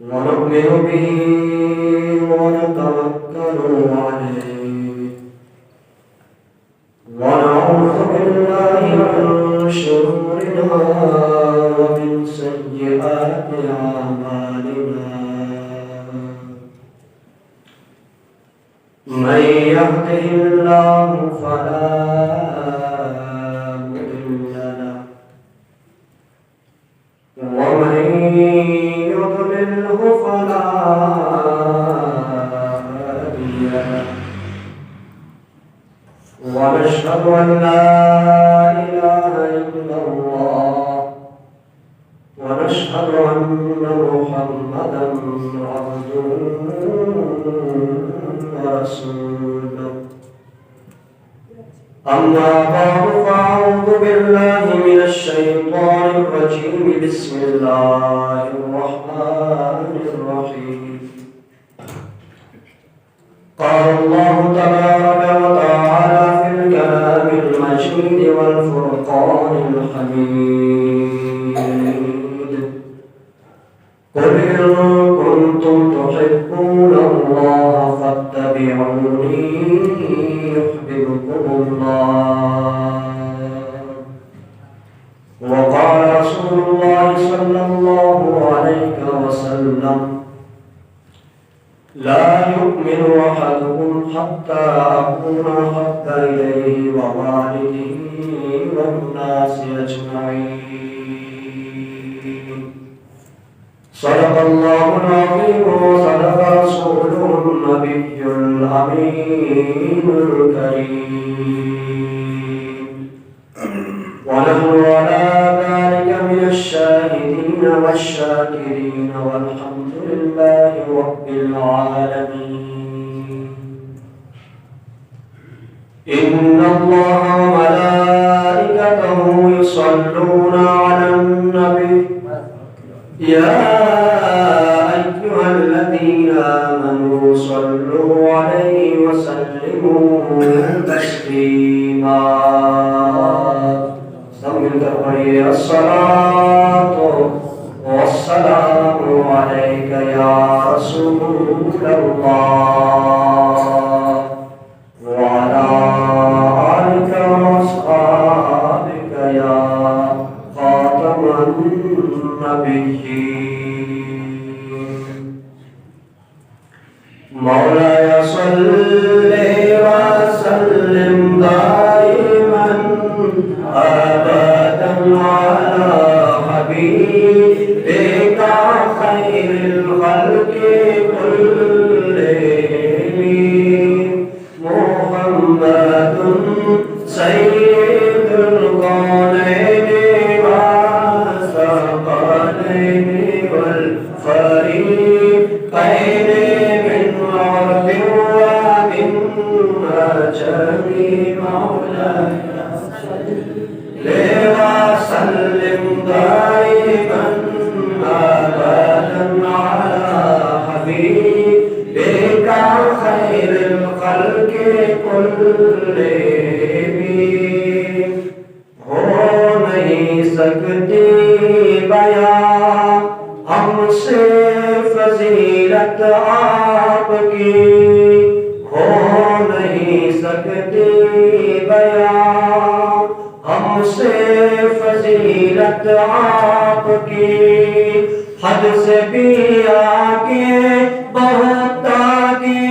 ونؤمن به ونتوكل عليه ونعوذ بالله من شرورنا ومن سيئات أعمالنا من يهده الله فلا مضل له ومن يضلله فلا هادي له ونشهد أن لا إله إلا الله ونشهد أن محمدا عبده ورسوله أما بعد فأعوذ بالله من الشيطان الرجيم بسم الله الرحمن الرحيم قال الله تبارك وتعالى في الكلام المجيد والفرقان الحميد قل إن كنتم تحبون الله فاتبعوني يحببكم الله وقال رسول الله صلى الله عليه وسلم لا يؤمن أحدكم حتى أكون أحب إليه ووالده والناس أجمعين صدق الله العظيم وصدق رسوله النبي الأمين الكريم ونحن على ذلك من الشاهدين والشاكرين والحمد لله رب العالمين إن الله وملائكته يصلون على النبي يا أيها الذين آمنوا صلوا عليه وسلموا تسليما الصلاة والسلام عليك يا رسول الله وعلى آلك وأصحابك يا خاتم النبيين مولاي صل وسلم دائما أبدا على حبيبك خير الخلق كلهم محمد سيد الكونين والثقلين والفريقين من عرب ومن عجم مولاي وسلم دائما أبدا على حبيبك خير الخلق كلهم ہو نہیں سکتی بیان ہم سے فضیلت آپ کی ہو نہیں سکتی بیان ہم سے فضیلت آپ کی حد سے بھی آگے بہت آگے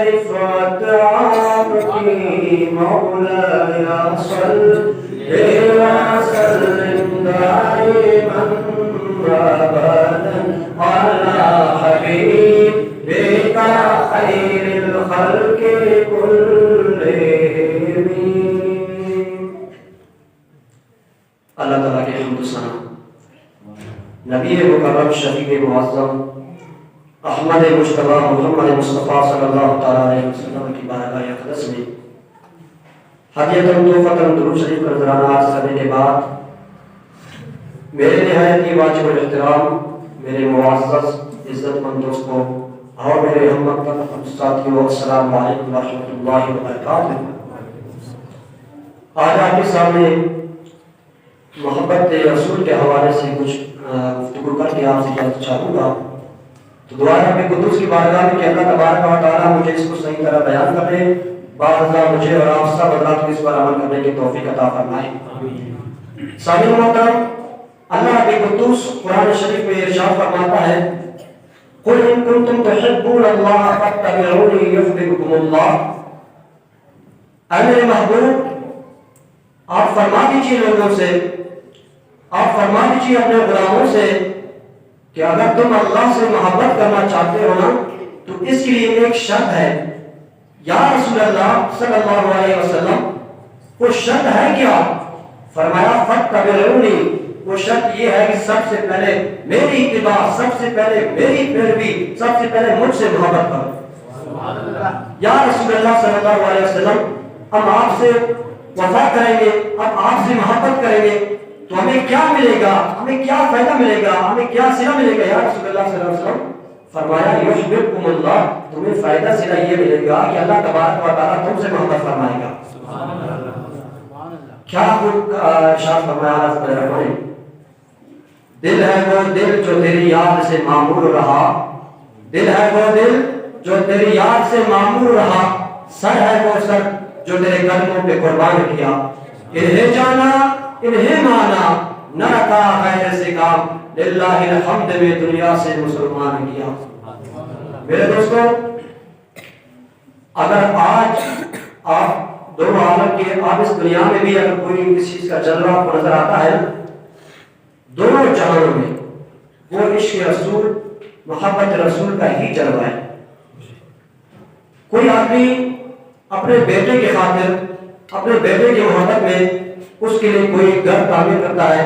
رفعت آپ کی مولاي صلي وسلم دائما أبدا على حبيبك خير الخلق كلهم. اللہ تعالیٰ کے حمد و ثنا نبی مکرم شفیع معظم احمد مجتبی محمد مصطفیٰ صلی اللہ علیہ وسلم کی بارگاہ اقدس میں ہدیۃ تحفۃ درود شریف کا نذرانہ عرض کرنے کے بعد میرے نہایت ہی واجب الاحترام میرے معزز عزت مند دوستوں اور میرے ہم مکتب ساتھیوں السلام علیکم ورحمۃ اللہ وبرکاتہ. آج آپ کے سامنے محبت رسول کے حوالے سے کچھ گفتگو کر کے آپ سے اجازت چاہوں گا. تو دعا ہے رب قدوس کی بارگاہ میں کہ اللہ تبارک و تعالیٰ مجھے اس کو صحیح طرح بیان کر دے. بعض مجھے اور آپ سب حضرات کو اس پر عمل کرنے کی توفیق عطا فرمائے. سامعین محترم، اللہ رب قدوس قرآن شریف میں ارشاد فرماتا ہے قل ان کنتم تحبون اللہ فاتبعونی یحببکم اللہ. اے میرے محبوب، آپ فرما دیجیے لوگوں سے، آپ فرما دیجیے اپنے غلاموں سے کہ اگر تم اللہ سے محبت کرنا چاہتے ہو نا تو اس کے لیے ایک شرط ہے. یا رسول اللہ صلی اللہ علیہ وسلم، وہ شرط ہے کیا؟ فرمایا فاتبعونی. وہ شرط یہ ہے کہ سب سے پہلے میری اتباع، سب سے پہلے میری پیروی، سب سے پہلے مجھ سے محبت کرو. یا رسول اللہ صلی اللہ علیہ وسلم، ہم آپ سے وفا کریں گے، اب آپ سے محبت کریں گے تو ہمیں کیا ملے گا، ہمیں کیا فائدہ ملے گا، ہمیں کیا صلہ ملے گا؟ یا رسول اللہ صلی اللہ علیہ وسلم فرمایا یحببکم اللہ، تمہیں فائدہ صلہ یہ ملے گا کہ اللہ تبارک و تعالیٰ تم سے محبت فرمائے گا. کیا ارشاد فرمایا؟ دل ہے وہ دل جو تیری یاد سے معمور رہا، دل ہے وہ دل جو تیری یاد سے معمور رہا، سر ہے وہ سر جو تیرے قدموں پہ قربان کیا. انہیں جانا انہیں مانا، نہ رکھا غیر سے کام، للہ الحمد میں دنیا سے مسلمان کیا. میرے دوستو، اگر آج آپ دونوں عالم کے آپ اس دنیا میں بھی اگر کوئی اس چیز کا جلوہ آپ کو نظر آتا ہے، دونوں جہانوں میں وہ عشق رسول، محبت رسول کا ہی جلوہ ہے. کوئی آدمی اپنے بیٹے کی خاطر، اپنے بیٹے کی محبت میں اس کے لیے کوئی گھر تعمیر کرتا ہے،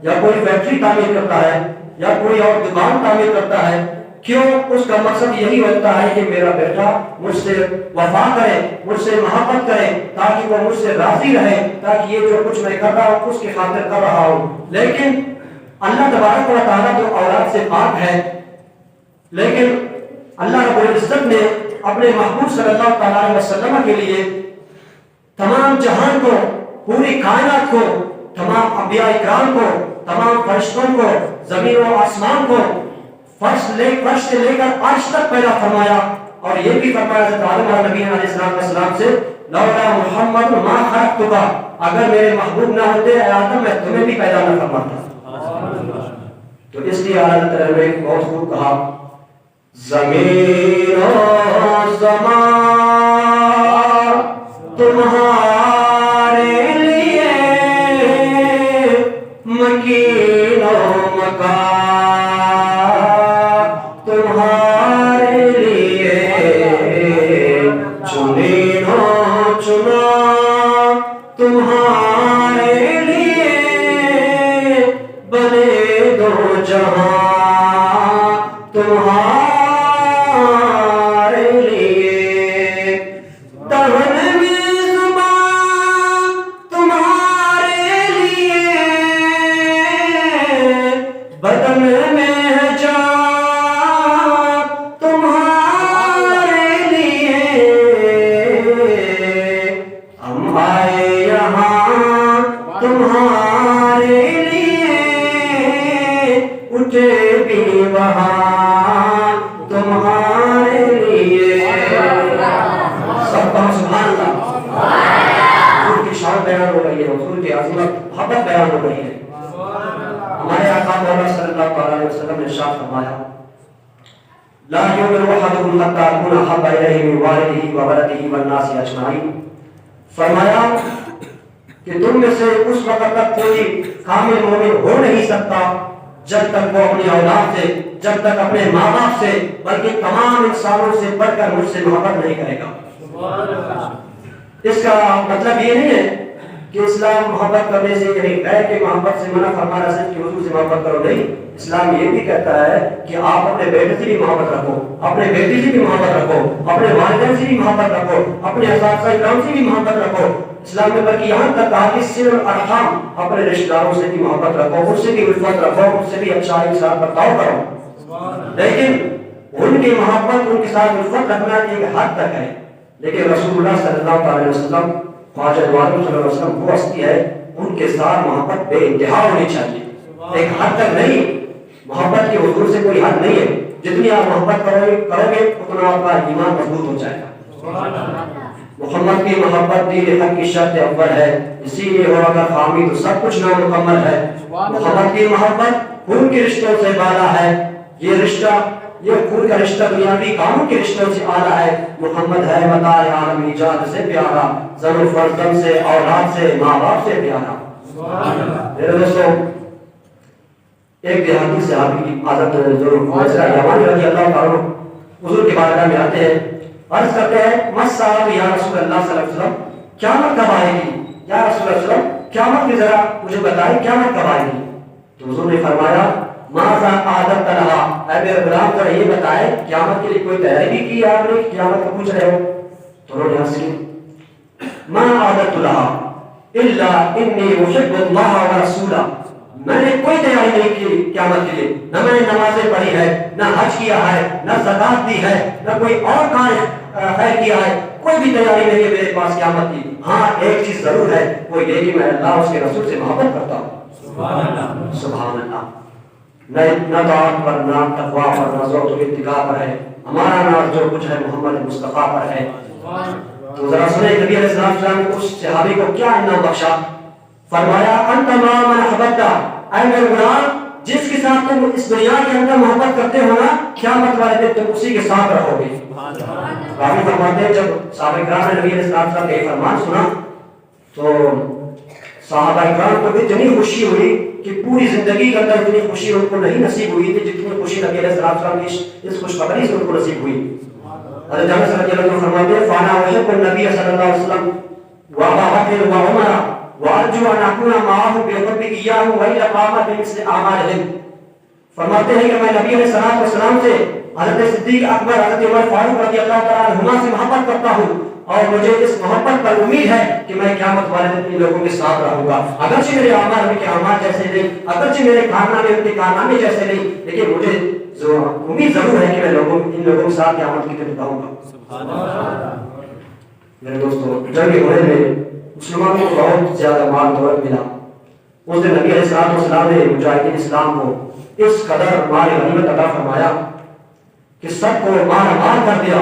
یا کوئی فیکٹری تعمیر کرتا ہے، یا کوئی اور دکان تعمیر کرتا ہے. کیوں؟ اس کا مقصد یہی ہوتا ہے کہ میرا بیٹا مجھ سے وفا کرے، مجھ سے محبت کرے، تاکہ وہ مجھ سے راضی رہے، تاکہ یہ جو کچھ میں کر رہا ہوں اس کی خاطر کر رہا ہوں. لیکن اللہ تبارک و تعالیٰ تو اولاد سے پاک ہے، لیکن اللہ رب العزت نے اپنے محبوب صلی اللہ تعالیٰ علیہ وسلم کے لیے تمام جہان کو، پوری کائنات کو، تمام انبیاء اکرام کو، تمام فرشتوں کو، زمین و آسمان کو، فرش سے لے کر عرش تک پیدا فرمایا. اور یہ بھی فرمایا حضرت آدم نبی علیہ السلام سے لولا محمد ما خلقتک، اگر میرے محبوب نہ ہوتے اے آدم میں تمہیں بھی پیدا نہ فرماتا. تو اس لیے اعلیٰ حضرت نے بہت خوب کہا زمین و زمان تمہارے لیے، مکین و مکان تمہارے لیے، چنین و چنا تمہارے لیے، بنے دو جہاں تمہارے محبت بیان ہو رہی ہے. ہمارے آقا محمد صلی اللہ علیہ وسلم نے ارشاد فرمایا لا یؤمن احدکم حتی اکون احب الیہ من والدہ وولدہ والناس اجمعین. فرمایا کہ تم میں سے اس وقت تک کوئی کامل مومن ہو نہیں سکتا جب تک وہ اپنی اولاد سے، جب تک اپنے ماں باپ سے، بلکہ تمام انسانوں سے بڑھ کر مجھ سے محبت نہیں کرے گا. اس کا مطلب یہ نہیں ہے کہ اسلام محبت کرنے سے یعنی غیر کے محبت سے منع فرما رہا ہے کہ حضور سے محبت کرو. نہیں، اسلام یہ بھی کہتا ہے کہ آپ اپنے بیٹے سے بھی محبت رکھو، اپنے بیٹی سے بھی محبت رکھو، اپنے والدین سے بھی محبت رکھو، اپنے اساتذہ کرام سے بھی محبت رکھو. اسلام میں بلکہ یہاں تک کہا کہ صلہ الارحام، اپنے رشتہ داروں سے بھی محبت رکھو، ان سے بھی الفت رکھو، ان سے بھی اچھائی کے ساتھ برتاؤ کرو. لیکن ان کی محبت، ان کے ساتھ الفت رکھنا ایک حد تک ہے. لیکن رسول اللہ صلی اللہ علیہ وسلم، خواجہ عالم صلی اللہ علیہ وسلم وہ ہستی ہے ان کے ساتھ محبت بے انتہا ہونی چاہیے، ایک حد تک نہیں، محبت کے حضور سے کوئی حد نہیں ہے، جتنی آپ محبت کرو گے اتنا آپ کا ایمان مضبوط ہو جائے گا۔ محمد کی محبت دین حق کی شرط اول ہے، اسی لیے ہو اگر خامی تو سب کچھ نامکمل ہے۔ محمد کی محبت خون کے رشتوں سے بالا ہے، یہ رشتہ، یہ خون کا رشتہ دنیاوی کاموں کے رشتوں سے اعلیٰ ہے۔ محمد ہے متاع عالم ایجاد سے پیارا، زن و فرزند سے، اولاد سے، ماں باپ سے پیارا۔ میرے دوستوں، ایک دیہاتی صحابی کی عادت یمانی رضی اللہ تعالیٰ حضور کے بارگاہ میں آتے ہیں، عرض کرتے ہیں مسّاء یا رسول اللہ صلی اللہ علیہ وسلم، قیامت کب آئے گی؟ یا رسول اللہ صلی اللہ علیہ وسلم قیامت کی ذرا مجھے بتائیں قیامت کب آئے گی؟ تو حضور نے فرمایا ماذا عادت لہا، اے میرے غلام ذرا یہ بتائیں قیامت کے لیے کوئی تیاری بھی کی آپ نے، قیامت کا پوچھ رہے ہو؟ تو انہوں نے عرض کی ما عادت لہا الا انی احب اللہ ورسولہ، میں نے کوئی تیاری نہیں کی قیامت کے لیے، نہ میں نے نمازیں پڑھی ہے، نہ حج کیا ہے، نہ زکات دی ہے، نہ کوئی اور کام خیر کیا ہے، کوئی بھی تیاری نہیں ہے میرے پاس قیامت کی۔ ہاں ایک چیز ضرور ہے، وہ یہ کہ میں اللہ اس کے رسول سے محبت کرتا ہوں۔ سبحان اللہ، سبحان اللہ۔ نہ طاعت پر، نہ تقویٰ پر، نہ ذوق و اتقاء پر ہے، ہمارا ناز جو کچھ ہے محمد مصطفیٰ پر ہے۔ تو ذرا سنیں نبی علیہ السلام نے اس صحابی کو کیا انعام بخشا، فرمایا انت ما من احببت، اے میرے غلام جس کے ساتھ تم اس دنیا کے اندر محبت کرتے ہو نا، قیامت والے دن تم اسی کے ساتھ رہو گے۔ راوی فرماتے ہیں جب صحابہ کرام نے نبی علیہ السلام کا یہ فرمان سنا تو صحابہ کرام کو اتنی خوشی ہوئی کہ پوری زندگی کے اندر اتنی خوشی ان کو نہیں نصیب ہوئی تھی جتنی خوشی نبی علیہ السلام کی اس خوشخبری سے ان کو نصیب ہوئی۔ حضرت انس رضی اللہ عنہ فرماتے ہیں فانا احب النبی صلی اللہ علیہ وسلم وابا بکر وعمر وارجو ان اکون معه بحب ایاه والا قام بمثل اعمالهم، فرماتے ہیں کہ میں نبی علیہ السلام سے حضرت صدیق اکبر، حضرت عمر فاروق رضی اللہ تعالیٰ عنہما سے محبت کرتا ہوں، اور مجھے اس محبت پر امید ہے کہ میں قیامت والے دن ان لوگوں کے ساتھ رہوں گا، اگرچہ میرے اعمال ان کے اعمال جیسے نہیں، اگرچہ میرے کارنامے ان کے کارنامے جیسے نہیں، لیکن مجھے امید ضرور ہے کہ میں ان لوگوں کے ساتھ قیامت کے دن رہوں گا۔ میرے دوستو، جنگ عہد میں مسلمانوں کو بہت زیادہ مال دولت ملا۔ اس دن نبی علیہ السلام نے مجاہدین اسلام کو اس قدر مال غنیمت عطا فرمایا کہ سب کو مال مال کر دیا،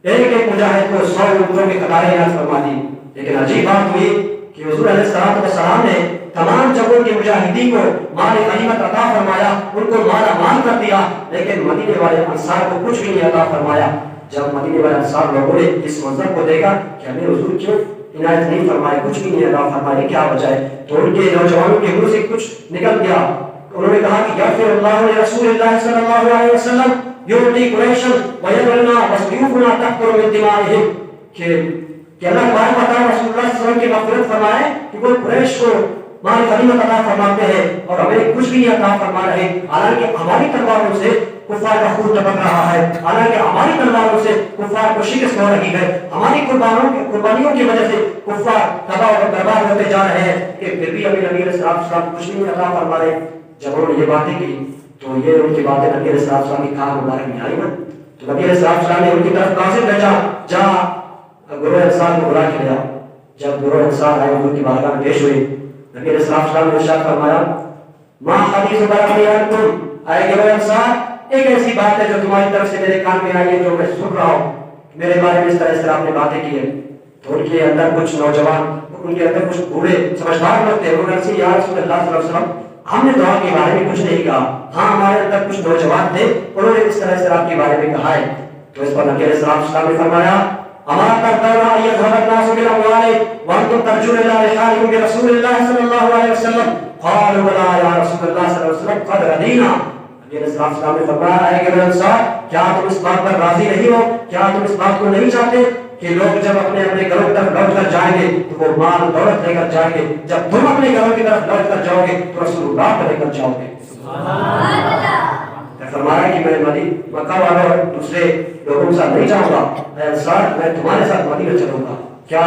ایک ایک مجاہد کو 100 اونٹوں کی قطاریں عنایت فرما دی۔ لیکن عجیب بات ہوئی کہ حضور علیہ السلام نے تمام جگہوں کے مجاہدین کو مال غنیمت عطا فرمایا، ان کو مالا مال کر دیا، لیکن مدینے والے انصار کو کچھ بھی نہیں عطا فرمایا۔ جب مدینے والے انصار لوگوں نے اس منظر کو دیکھا کہ ہمیں حضور کیوں عنایت نہیں فرمائے، کچھ بھی نہیں عطا فرمائے، کیا وجہ ہے؟ تو ان کے نوجوانوں کے منہ سے کچھ نکل گیا، انہوں نے کہا کہ یغفر اللہ لرسول اللہ صلی اللہ علیہ وسلم یعطی قریشا ویدعنا وسیوفنا تقطر من دمائهم، کہ اللہ تبارک و تعالیٰ رسول اللہ صلی اللہ علیہ وسلم کی مغفرت فرمائے کہ وہ قریش کو مال غنیمت عطا فرماتے ہیں اور ہمیں کچھ بھی نہیں عطا فرما رہے، حالانکہ ہماری تلواروں سے کفار کا خون ٹپک رہا ہے، حالانکہ ہماری تلواروں سے کفار کو شکست ہو رہی ہے، ہماری قربانیوں کی وجہ سے کفار تباہ و برباد ہوتے جا رہے ہیں، کہ پھر بھی ہمیں نبی علیہ السلام کچھ نہیں عطا فرما رہے۔ جب انہوں نے یہ باتیں کی تو یہ ان کی باتیں نبی علیہ السلام کی کان مبارک میں آئی نا، تو نبی علیہ السلام نے ان کی طرف کہاں سے بھیجا، جا گروہ انصار کو بلا کے لیا۔ جب گروہ انصار آئے ان کی بارگاہ میں پیش ہوئی، نبی علیہ السلام نے ارشاد فرمایا ما حدیث برکیاتکم، اے گروہ انصار ایک ایسی بات ہے جو تمہاری طرف سے میرے کان میں آئی ہے، جو میں سن رہا ہوں میرے بارے میں اس طرح آپ نے باتیں کی ہیں۔ تو ان کے اندر کچھ نوجوان، ان کے اندر کچھ بوڑھے سمجھدار لوگ تھے، انہوں نے کہا یا رسول اللہ صلی اللہ علیہ وسلم ہم نے دعا کے بارے میں کچھ نہیں کہا، ہاں ہمارے اندر کچھ نوجوان تھے انہوں نے اس طرح آپ کے بارے میں کہا ہے۔ تو اس پر نبی علیہ السلام نے فرمایا اما ترضون ان يذهب الناس بالاموال وانتم ترجون الى رحالكم برسول الله صلی اللہ علیہ وسلم، قالوا بلى یا رسول اللہ صلی اللہ علیہ وسلم قد رضینا۔ نبی علیہ السلام نے فرمایا اے گروہ انصار کیا تم اس بات پر راضی نہیں ہو، کیا تم اس بات کو نہیں چاہتے کہ لوگ جب اپنے گھروں کی طرف لوٹ کر جائیں گے تو وہ مال دولت لے کر جائیں گے، جب تم اپنے گھروں کی طرف لوٹ کر جاؤ گے تو رسول اللہ کو لے کر جاؤ گے۔ فرمایا کہ میں مکہ والوں اور دوسرے لوگوں کے ساتھ نہیں جاؤں گا، اے انصار میں تمہارے ساتھ مدینہ چلوں گا۔ کیا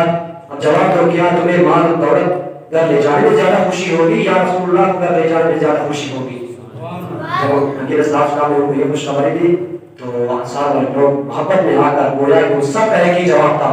اب جواب دو، کیا تمہیں مال دولت گھر لے جانے میں زیادہ خوشی ہوگی یا رسول اللہ کو گھر لے جانے میں زیادہ خوشی ہوگی؟ جب نبی علیہ السلام نے ان کو یہ خوشخبری دی تو انصار والے لوگ محبت میں آ کر گویا کہ وہ سب طرح کی جواب تھا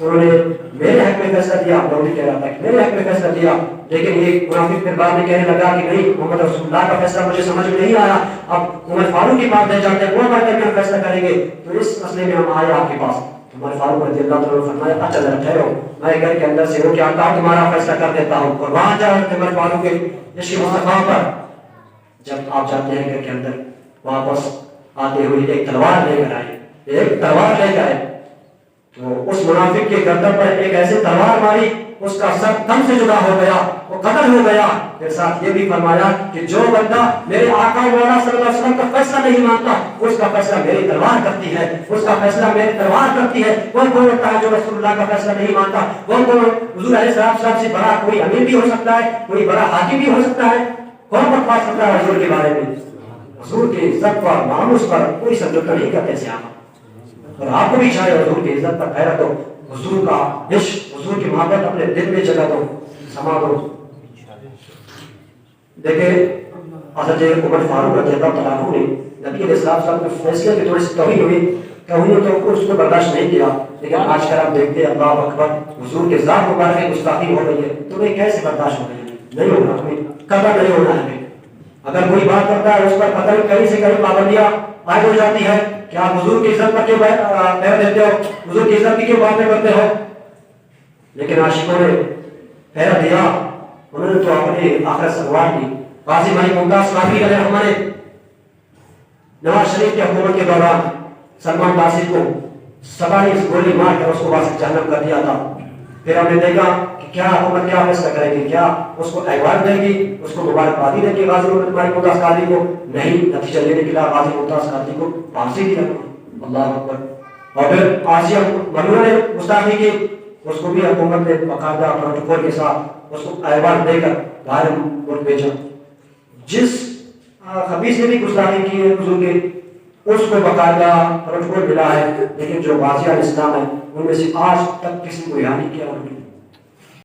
انہوں نے میرے حق میں فیصلہ دیا، لوگ کہہ رہا تھا کہ میرے حق میں فیصلہ دیا، لیکن یہ منافق پھر بعد میں کہنے لگا کہ نہیں، محمد رسول اللہ کا فیصلہ مجھے سمجھ میں نہیں آیا، اب عمر فاروق کی بات لے جاتے ہیں، وہ ہمارے درمیان فیصلہ کریں گے، تو اس مسئلے میں ہم آئے آپ کے پاس۔ عمر فاروق رضی اللہ تعالیٰ نے فرمایا اچھا ذرا ٹھہرو، میں گھر کے اندر سے ہو کے آتا ہوں، تمہارا فیصلہ کر دیتا ہوں۔ اور وہاں جا عمر فاروق کے عشق مصطفیٰ پر جب آپ جاتے ہیں گھر کے اندر، واپس آتے ہوئے ایک تلوار لے کر آئے، ایک تلوار لے کر آئے، تو اس منافق کے گردن پر ایک ایسے تلوار ماری، اس کا سر تن سے جدا ہو گیا، وہ قتل ہو گیا۔ پھر ساتھ یہ بھی فرمایا کہ جو بندہ میرے آقا مولا صلی اللہ علیہ وسلم کا فیصلہ نہیں مانتا، اس کا فیصلہ میری تلوار کرتی ہے، اس کا فیصلہ میری تلوار کرتی ہے۔ وہ کون ہوتا ہے جو رسول اللہ کا فیصلہ نہیں مانتا؟ وہ کون؟ حضور علیہ السلام سے بڑا کوئی امیر بھی ہو سکتا ہے، کوئی بڑا حاکم بھی ہو سکتا ہے، کون بکواس کرتا ہے حضور کے بارے میں؟ حضور کی عزت پر، ناموس پر کوئی سمجھوتا نہیں کرتے صحابہ، اور آپ کو بھی شاید حضور کی عزت پر غیرت ہو، حضور کا عشق، حضور کی محبت اپنے دل میں جگہ دو، سما دو۔ دیکھیں حضرت عمر فاروق رضی اللہ تعالیٰ عنہ نے نبی علیہ السلام کے فیصلے کی تھوڑی سی توہین ہوئی کہ انہوں نے تو اس کو برداشت نہیں کیا، لیکن آج کل آپ دیکھتے ہیں اللہ اکبر، حضور کے ذات مبارک کی گستاخی ہو رہی ہے، تو انہیں کیسے برداشت ہو رہی ہے؟ نہیں ہوگا، ہمیں قدر نہیں ہونا ہے۔ اگر کوئی بات کرتا ہے اس پر قدر کہیں سے کہیں پابندیاں عائد ہو جاتی ہے کہ آپ حضور کی عزت پر کیوں پیر دیتے ہو، حضور کی عزت کی کیوں باتیں کرتے ہو؟ لیکن عاشقوں نے پیر دیا، انہوں نے تو اپنی آخرت سنوار کی۔ قاضی ملک ممتاز قادری علیہ الرحمہ نے نواز شریف کی حکومت کے دوران سلمان باسط کو 47 گولی مار کر اس کو واسط جہنم کر دیا تھا۔ پھر ہم نے دیکھا کہ کیا حکومت کیا فیصلہ کرے گی، کیا اس کو ایوارڈ دے گی، اس کو مبارکبادی دے گی غازی ملک ممتاز قادری کو؟ نہیں، نتیجہ یہ نکلا غازی ممتاز قادری کو پھانسی دی جاتی۔ اللہ اکبر۔ اور پھر آسیہ ملونہ نے گستاخی کی، اس کو بھی حکومت نے باقاعدہ پروٹوکول کے ساتھ اس کو ایوارڈ دے کر باہر ملک بھیجا۔ جس خبیث نے بھی گستاخی کی ہے حضور کے، اس کو باقاعدہ پروٹوکول ملا ہے، لیکن جو غازی الاسلام ہے ان میں سے آج تک کسی کو یاد نہیں کیا،